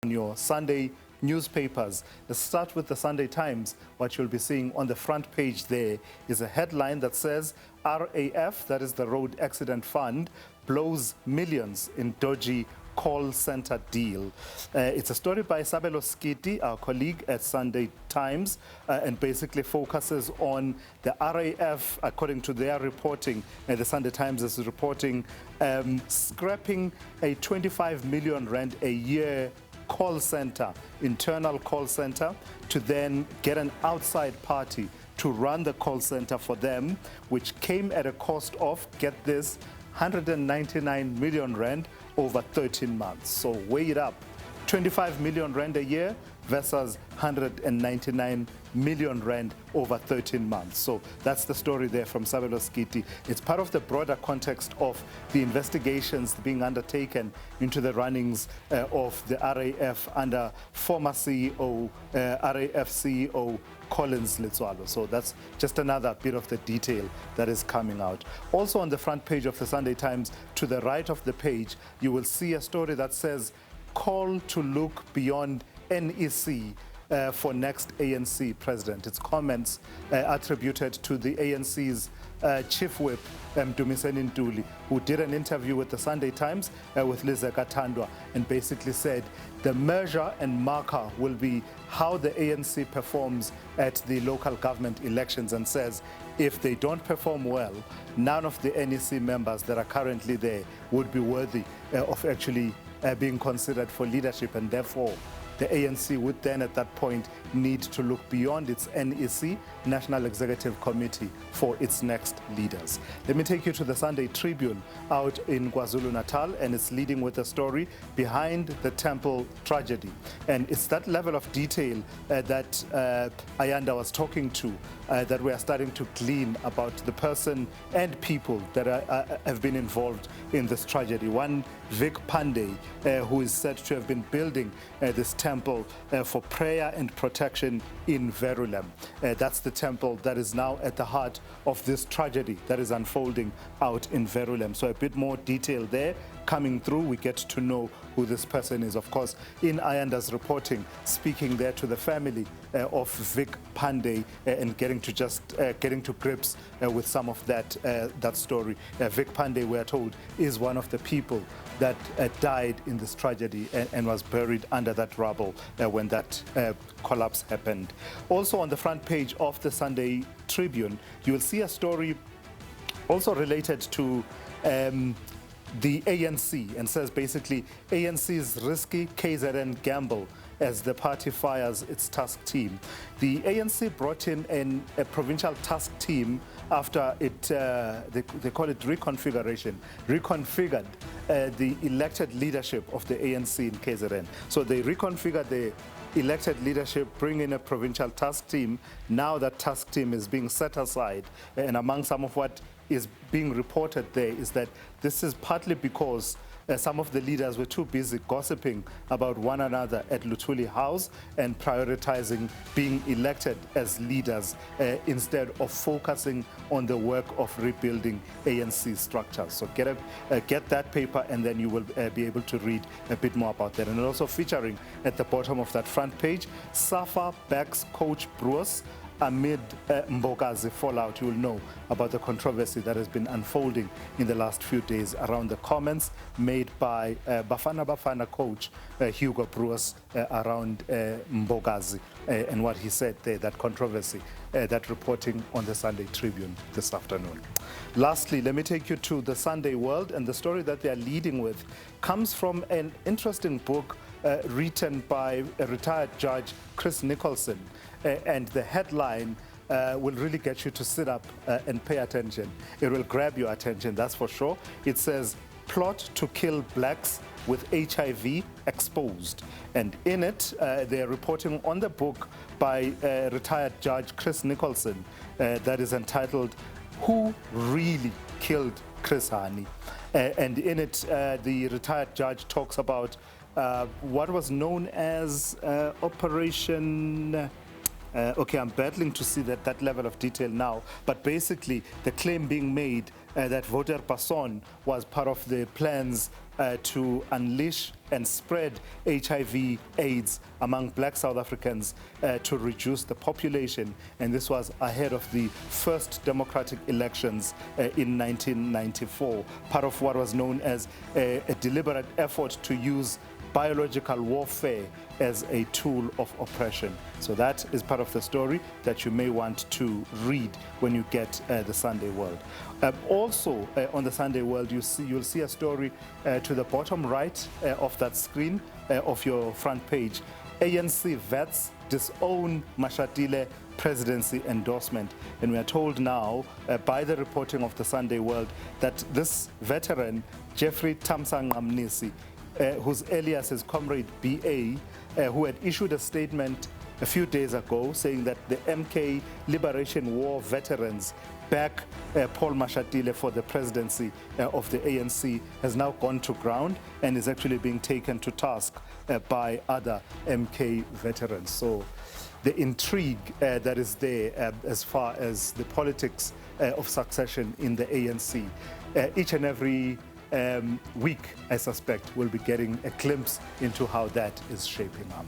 on your Sunday newspapers. Let's start with the Sunday Times. What you'll be seeing on the front page there is a headline that says RAF, that is the Road Accident Fund, blows millions in dodgy call center deal. It's a story by Sabelo Skiti, our colleague at Sunday Times, and basically focuses on the RAF, according to their reporting. The Sunday Times is reporting scrapping a 25 million rand a year call center, internal call center, to then get an outside party to run the call center for them, which came at a cost of, get this, 199 million rand over 13 months. So weigh it up, 25 million rand a year versus 199 million rand over 13 months. So that's the story there from Sabelo Skiti. It's part of the broader context of the investigations being undertaken into the runnings of the RAF under former CEO, RAF CEO Collins Letswalo. So that's just another bit of the detail that is coming out. Also on the front page of the Sunday Times, to the right of the page, you will see a story that says, call to look beyond NEC for next ANC president. Its comments attributed to the ANC's chief whip, Dumiseni Ntuli, who did an interview with the Sunday Times with Lizeka Tandwa, and basically said the measure and marker will be how the ANC performs at the local government elections, and says if they don't perform well, none of the NEC members that are currently there would be worthy of actually being considered for leadership, and therefore the ANC would then at that point need to look beyond its NEC, National Executive Committee, for its next leaders. Let me take you to the Sunday Tribune out in KwaZulu-Natal, and it's leading with a story behind the temple tragedy. And it's that level of detail that Ayanda was talking to that we are starting to glean about the person and people that have been involved in this tragedy. One, Vic Pandey, who is said to have been building this temple for prayer and protection in Verulam. That's the temple that is now at the heart of this tragedy that is unfolding out in Verulam. So a bit more detail there coming through. We get to know who this person is. Of course, in Ayanda's reporting, speaking there to the family of Vic Pandey and getting to grips with some of that story. Vic Pandey, we are told, is one of the people that died in this tragedy and was buried under that rubble when that collapse happened. Also on the front page of the Sunday Tribune, you will see a story also related to the ANC, and says basically ANC's risky KZN gamble as the party fires its task team. The ANC brought in a provincial task team after it, they call it reconfigured the elected leadership of the ANC in KZN. So they reconfigured the elected leadership, bring in a provincial task team. Now that task team is being set aside, and among some of what is being reported there is that this is partly because some of the leaders were too busy gossiping about one another at Luthuli House and prioritizing being elected as leaders instead of focusing on the work of rebuilding ANC structures. So get that paper, and then you will be able to read a bit more about that. And also featuring at the bottom of that front page, SAFA backs coach Bruce amid Mbokazi fallout. You will know about the controversy that has been unfolding in the last few days around the comments made by Bafana coach Hugo Bruce around Mbokazi and what he said there, that controversy, that reporting on the Sunday Tribune this afternoon. Lastly, let me take you to the Sunday World, and the story that they are leading with comes from an interesting book written by a retired judge, Chris Nicholson. And the headline will really get you to sit up and pay attention. It will grab your attention, that's for sure. It says, plot to kill blacks with HIV exposed. And in it, they're reporting on the book by retired judge Chris Nicholson that is entitled, Who Really Killed Chris Hani? And in it, the retired judge talks about what was known as Operation... okay, I'm battling to see that level of detail now, but basically the claim being made that Voter Passon was part of the plans to unleash and spread HIV/AIDS among black South Africans to reduce the population. And this was ahead of the first democratic elections in 1994, part of what was known as a deliberate effort to use biological warfare as a tool of oppression. So that is part of the story that you may want to read when you get the Sunday World. Also on the Sunday World, you'll see a story to the bottom right of that screen of your front page. ANC vets disown Mashatile presidency endorsement. And we are told now by the reporting of the Sunday World that this veteran, Jeffrey Tamsang Ngamnisi, whose alias is Comrade BA, who had issued a statement a few days ago saying that the MK Liberation War veterans back Paul Mashatile for the presidency of the ANC, has now gone to ground and is actually being taken to task by other MK veterans. So the intrigue that is there as far as the politics of succession in the ANC, each and every week, I suspect, we'll be getting a glimpse into how that is shaping up.